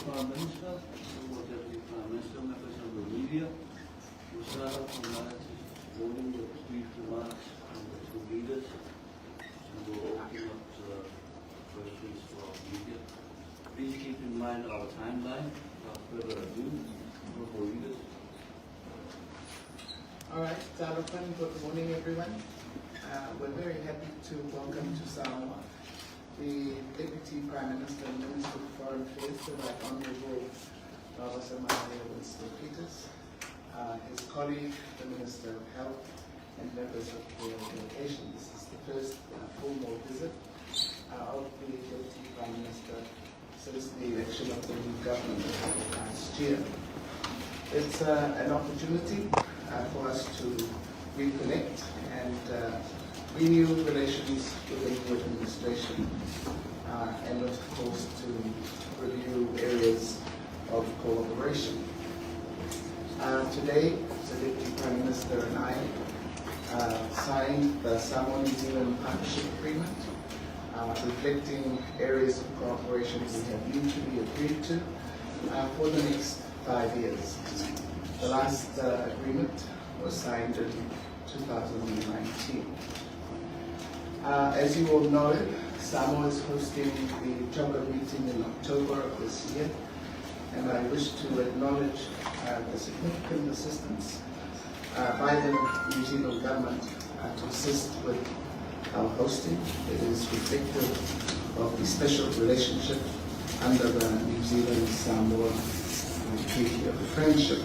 Prime Minister, Honourable Deputy Prime Minister, members of the media, we'll start off tonight this morning with brief remarks from the two leaders, and we'll open up to questions for our media. Please keep in mind our timeline. Without further ado, Honourable leaders. All right, Talopan, good morning everyone. We're very happy to welcome to Samoa the Deputy Prime Minister and Minister of Foreign Affairs, the Right Honourable Vaovasamanaia Winston Peters, his colleague, the Minister of Health, and members of the delegation. This is the first formal visit of the Deputy Prime Minister since the election of the new government last year. It's an opportunity for us to reconnect and renew relations with the new administration and of course to review areas of cooperation. Today, the Deputy Prime Minister and I signed the Samoa-New Zealand Partnership Agreement, reflecting areas of cooperation we have mutually agreed to for the next 5 years. The last agreement was signed in 2019. As you all know, Samoa is hosting the Chonga meeting in October of this year, and I wish to acknowledge the significant assistance by the New Zealand government to assist with our hosting. It is reflective of the special relationship under the New Zealand-Samoa Treaty of Friendship.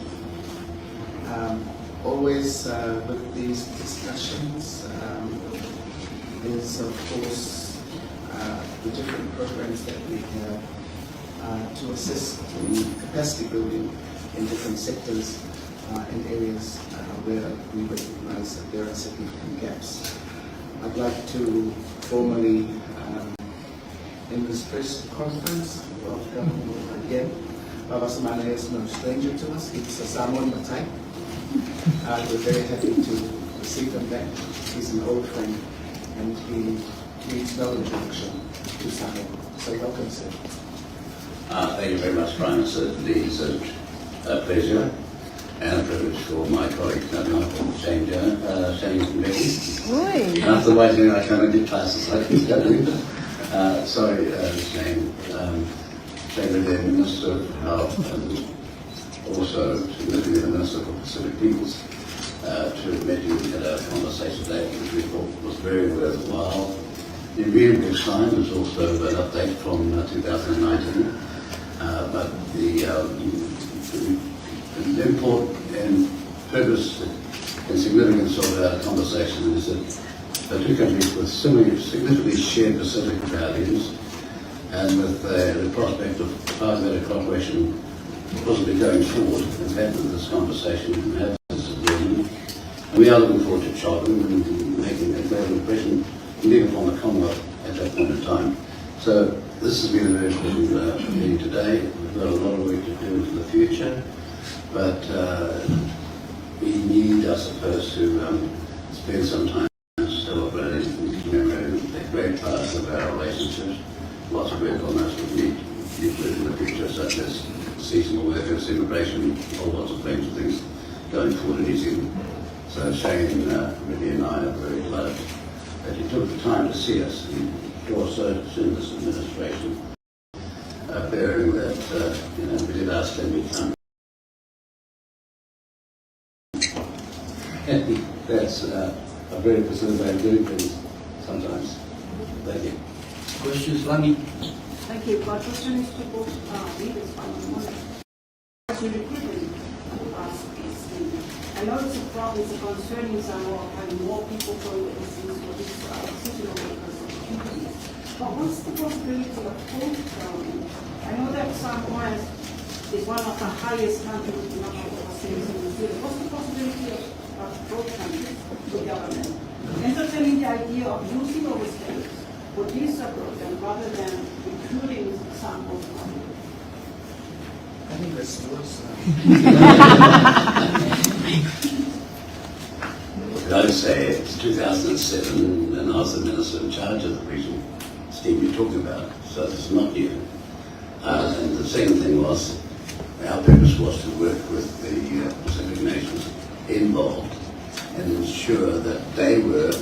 Always with these discussions is of course the different programs that we have to assist in capacity building in different sectors in areas where we recognize that there are significant gaps. I'd like to formally in this press conference welcome again. Vaovasamanaia is no stranger to us. He's a Samoan Matai. We're very happy to receive him back. He's an old friend and he needs no introduction to Samoa. So welcome, sir. Thank you very much, Prime Minister. It's a pleasure and a privilege for my colleague, Shane and Reti. After waiting, I come and did classes like this. Sorry, Shane. Shane, the Minister of Health, and also significantly the Minister for Pacific Peoples, to meet you at a conversation today, which we thought was very worthwhile. The really big sign is also an update from 2019, but the import and purpose and significance of our conversation is that two countries with similarly significantly shared Pacific values and with the prospect of far better cooperation possibly going forward, and had this conversation and had this agreement. And we are looking forward to chopping and making a great impression, indeed upon the Commonwealth at that point in time. So this has been a very important meeting today. We've got a lot of work to do into the future, but we need, I suppose, to spend some time celebrating and commemorating the great parts of our relationships. Lots of work on this we need in the future, such as seasonal workers, immigration, all lots of things going forward in New Zealand. So Shane, Reti and I are very glad that you took the time to see us. You also in this administration, bearing that we did ask them to come. That's a very specific way of doing things sometimes. Thank you. Questions, Lani? Thank you. My question is to both leaders. As you repeatedly ask is, I know it's a problem, it's a concern in Samoa having more people going overseas for these seasonal workers opportunities. But what's the possibility of both traveling? I know that Samoa is one of the highest countries in overseas in New Zealand. What's the possibility of both countries, the government, entertaining the idea of using overseas for this program rather than recruiting samples? I think that's yours. I would say it's 2007, and I was the minister in charge of the regional scheme you're talking about, so this is not new. And the the second thing was, our purpose was to work with the Pacific nations involved and ensure that they were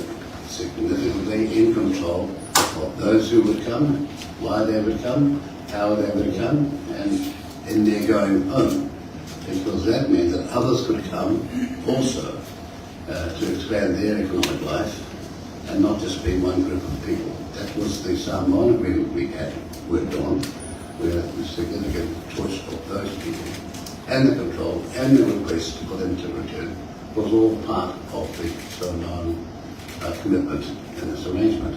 significantly in control of those who would come, why they would come, how they would come, and in their going home. Because that meant that others could come also to expand their economic life and not just be one group of people. That was the Samoan agreement we had worked on, where the significant choice of those people and the control and the request for them to return was all part of the Samoan commitment in this arrangement,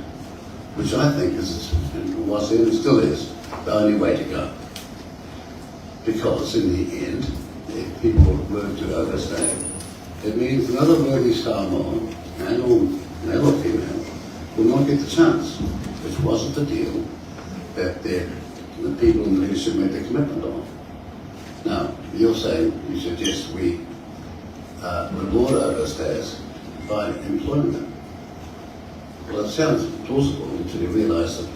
which I think is, and was and still is, the only way to go. Because in the end, if people were to overstay, it means another worthy Samoan, male or female, will not get the chance, which wasn't the deal that the people in the leadership made the commitment on. Now, you're saying, you suggest we reward overstayers by employing them. Well, it sounds plausible until you realise that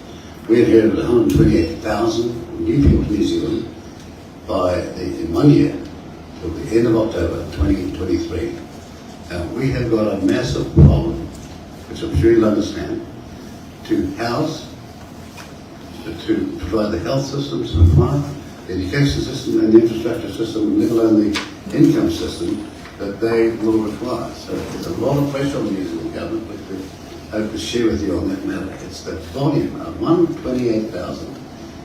we inherited 128,000 new people to New Zealand in 1 year, till the end of October 2023. We have got a massive problem, which I'm sure you'll understand, to house, to provide the health system to require, the education system and the infrastructure system, let alone the income system that they will require. So there's a lot of pressure on the New Zealand government, which we hope to share with you on that matter. It's the volume of 128,000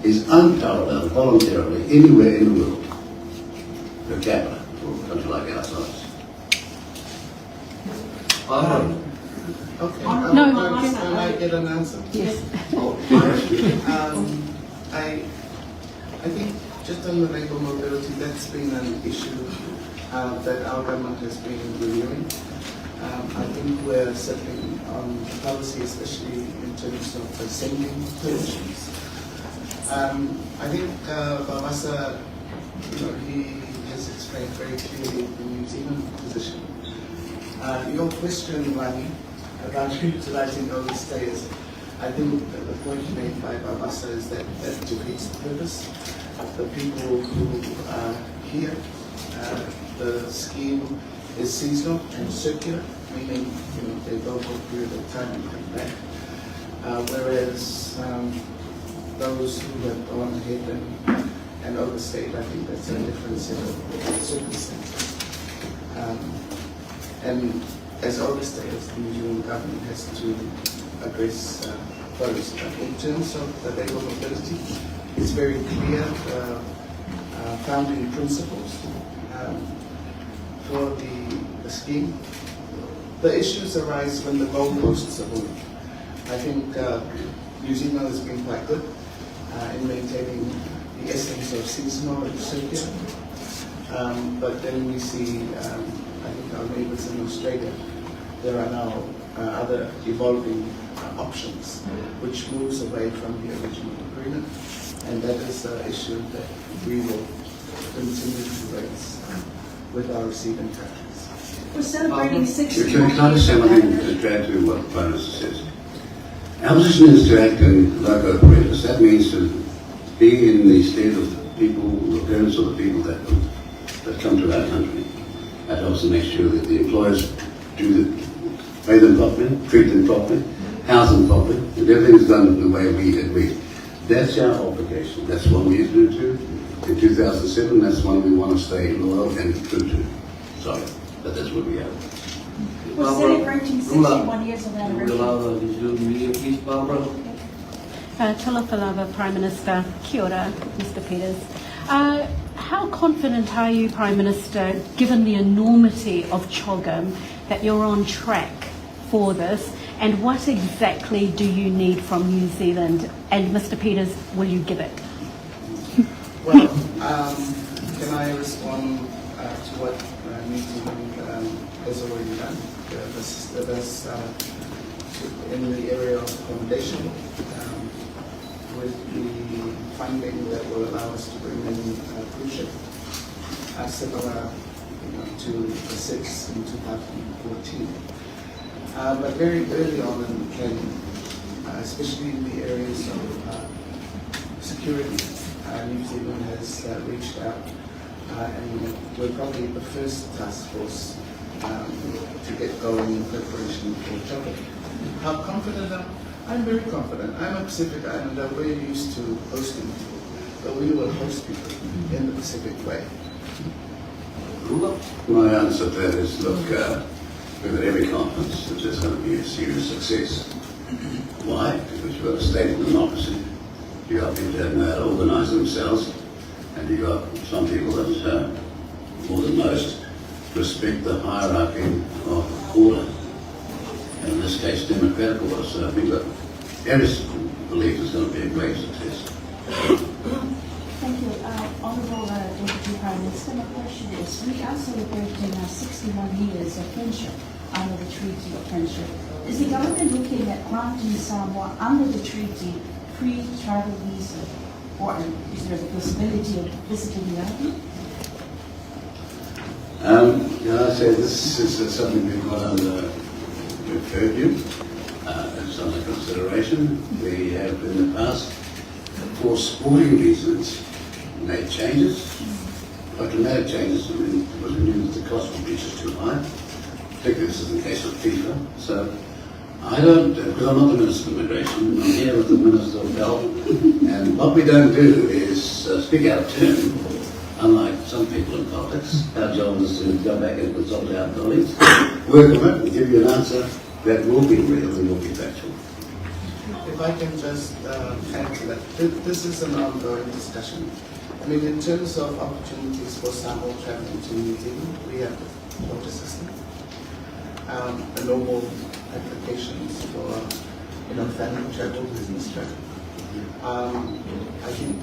is unparalleled voluntarily anywhere in the world per capita for a country like our size. Okay, No, I might get an answer. Yes. I think just on the labour mobility, that's been an issue that our government has been reviewing. I think we're settling on policy, especially in terms of sending positions. I think Vaovasamanaia, he has explained very clearly the New Zealand position. Your question, Rani, about utilising overstayers, I think the point made by Vaovasamanaia is that that defeats the purpose. The people who are here, the scheme is seasonal and circular, meaning they go for a period of time and come back. Whereas those who have gone ahead and overstayed, I think that's a different set of circumstances. And as overstayers, the New Zealand government has to address those. In terms of the labour mobility, it's very clear founding principles for the scheme. The issues arise when the goalposts are moved. I think New Zealand has been quite good in maintaining the essence of seasonal and circular. But then we see, I think our neighbours in Australia, there are now other evolving options, which moves away from the original agreement. And that is an issue that we will continue to raise with our receiving countries. We're celebrating 61 Can I just say one thing to add to what the Prime Minister says? Our position is to act in loco parentis. That means to be in the stead of the people, the parents of the people that come to our country. That helps to make sure that the employers pay them properly, treat them properly, house them properly, and everything is done the way we agreed. That's our obligation. That's what we agreed to in 2007. That's one we want to stay loyal and true to. Sorry, but that's where we are. We're celebrating 61 years of anniversary. We'll allow the New Zealand media, please, Barbara. Talawhalawa Prime Minister, kia ora, Mr. Peters. How confident are you, Prime Minister, given the enormity of CHOGM, that you're on track for this? And what exactly do you need from New Zealand? And Mr. Peters, will you give it? Well, can I respond to what New Zealand has already done? That's in the area of accommodation, with the funding that will allow us to bring in a cruise ship, similar to the 6 in 2014. But very early on in the planning, especially in the areas of security, New Zealand has reached out, and we're probably the first task force to get going in preparation for Chaka. How confident am I? I'm very confident. I'm a Pacific Islander. We're used to hosting people, but we will host people in the Pacific way. My answer to that is, look, we've got every confidence that there's going to be a serious success. Why? Because you've got a state of democracy, you've got people that know how to organise themselves, and you've got some people that, more than most, respect the hierarchy of order, and in this case, democratic order. So I think that every belief is going to be a great success. Thank you. Honourable Deputy Prime Minister, my question is, we are celebrating 61 years of friendship under the Treaty of Friendship. Is the government looking at granting Samoa under the treaty free travel visa, or is there a possibility of visiting the island? I say this is something we've got under purview. It's under consideration. We have in the past, for sporting reasons, made changes, quite dramatic changes. I mean, because we knew that the cost would be just too high. Particularly this is the case of FIFA. So I don't, because I'm not the Minister of Immigration, I'm here with the Minister of Health, and what we don't do is speak out of turn, unlike some people in politics. Our job is to go back and consult our colleagues, work on it, and give you an answer that will be real and will be factual. If I can just add to that, this is an ongoing discussion. I mean, in terms of opportunities for Samoa traveling to New Zealand, we have the quota system, the normal applications for family travel, business travel. I think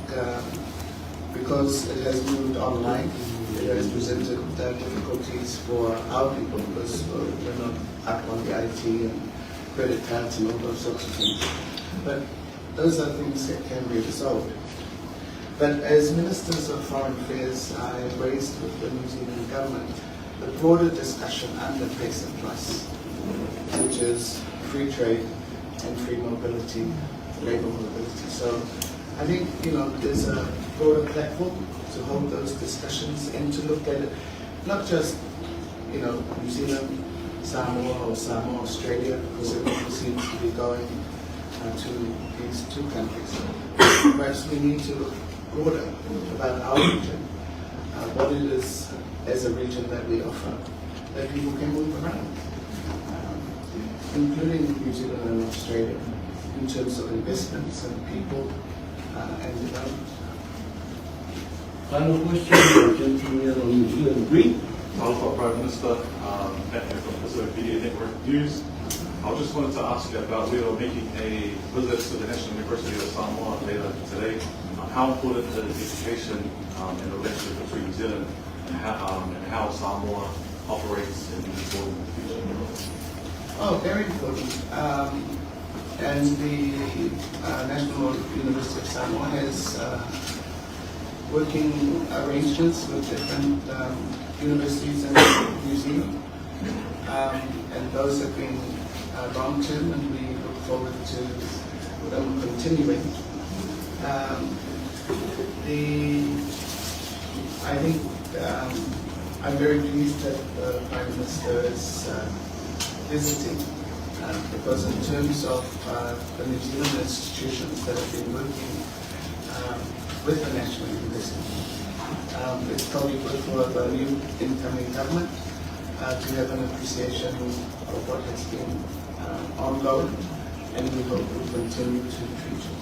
because it has moved online, it has presented difficulties for our people because we're not up on the IT and credit cards and all those sorts of things. But those are things that can be resolved. But as Ministers of Foreign Affairs, I have raised with the New Zealand government the broader discussion under PACE and Plus, which is free trade and free mobility, labour mobility. So I think there's a broader platform to hold those discussions and to look at it, not just New Zealand, Samoa or Samoa, Australia, because everyone seems to be going to these two countries. Perhaps we need to look broader about our region, what it is as a region that we offer, that people can move around, including New Zealand and Australia, in terms of investments and people and development. Final question, gentleman here on New Zealand Green. Aloha, Prime Minister. Matthew from Pacific Media Network News. I just wanted to ask you about, we are making a visit to the National University of Samoa later today. How important is education in the relationship between New Zealand and how Samoa operates in the future? Oh, very important. And the National University of Samoa has working arrangements with different universities in New Zealand. And those have been long-term, and we look forward to them continuing. I think I'm very pleased that the Prime Minister is visiting, because in terms of the New Zealand institutions that have been working with the National University, it's probably good for the new incoming government to have an appreciation of what has been ongoing, and we hope will continue to the future.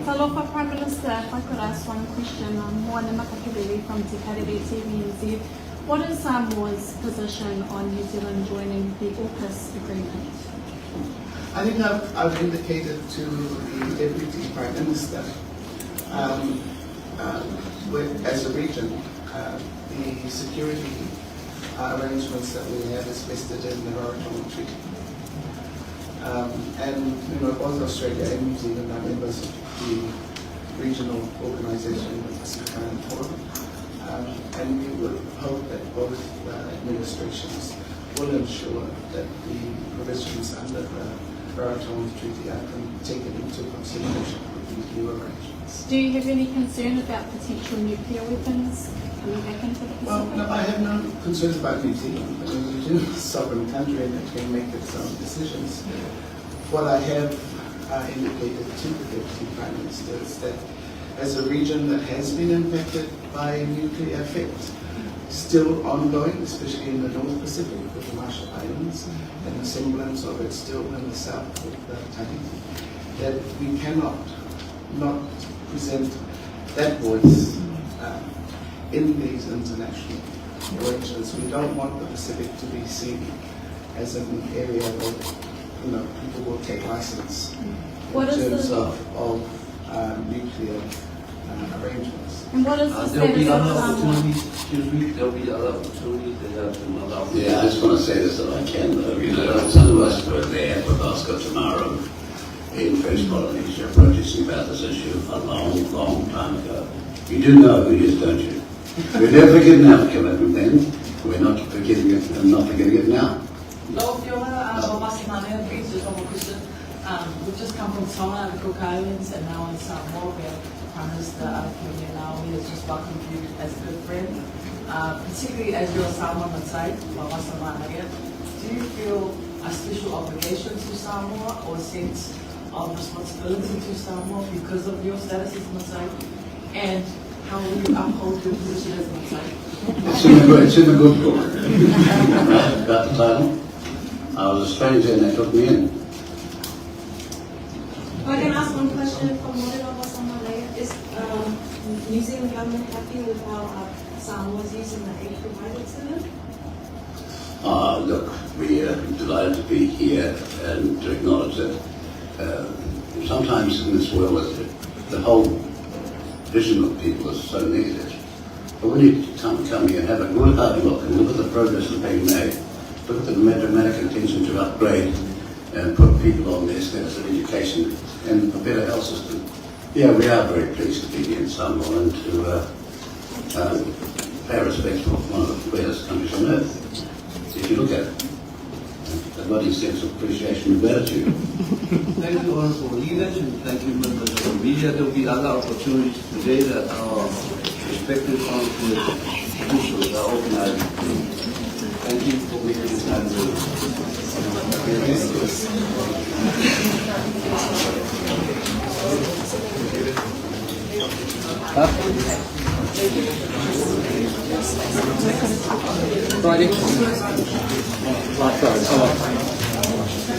Aloha, Prime Minister. If I could ask one question, Moana Makapiriri from Te Karere TV NZ. What is Samoa's position on New Zealand joining the AUKUS agreement? I think I've indicated to the Deputy Prime Minister, as a region, the security arrangements that we have is listed in the Rarotonga Treaty. And both Australia and New Zealand are members of the regional organisation, the Pacific Island Forum. And we would hope that both administrations will ensure that the provisions under the Rarotonga Treaty are taken into consideration. new arrangements. Do you have any concern about potential nuclear weapons coming back into the Well, Pacific? no, I have no concerns about New Zealand. I mean, New Zealand is a sovereign country and it can make its own decisions. What I have indicated to the Deputy Prime Minister is that as a region that has been impacted by nuclear effect, still ongoing, especially in the North Pacific with the Marshall Islands and the semblance of it still in the south with Tahiti, that we cannot not present that voice in these international arrangements. We don't want the Pacific to be seen as an area that people will take license What in is terms the- of nuclear arrangements. And what is the There'll be status other of Samoa? opportunities, excuse me, there'll be other opportunities that have been allowed. Yeah, I just want to say this that I can, though. You know, some of us were there with Oscar tomorrow in French Polynesia protesting about this issue a long, long time ago. You do know who he is, don't you? We've never forgiven our commitment then. We're not forgetting it and not forgetting it now. Hello, Fiona. Vaovasamanaia Winston Peters. We've just come from Samoa and Cook Islands and now in Samoa. We have Prime Minister Kenya now. He has just welcomed you as a good friend. Particularly as you're a Samoan side, Vaovasamanaia. Do you feel a special obligation to Samoa or a sense of responsibility to Samoa because of your status as Maasai? And how will you uphold your position as Maasai? It's in the good book. Right, got the title? I was a stranger and they took me in. If I can ask one question from Vaovasamanaia. Is New Zealand government happy with how Samoa is using the aid provided to them? Look, we are delighted to be here and to acknowledge that sometimes in this world the whole vision of people is so negative. But when you come here and have a good hard look and look at the progress that's being made, look at the dramatic intention to upgrade and put people on their status of education and a better health system. Yeah, we are very pleased to be here in Samoa and to pay respect for one of the greatest countries on earth. If you look at it, a bloody sense of appreciation and gratitude. Thank you, honorable leaders, and thank you, members of the media. There will be other opportunities today that our respected consulate officials are organizing. Thank you for making this time Friday. Black Friday. Oh.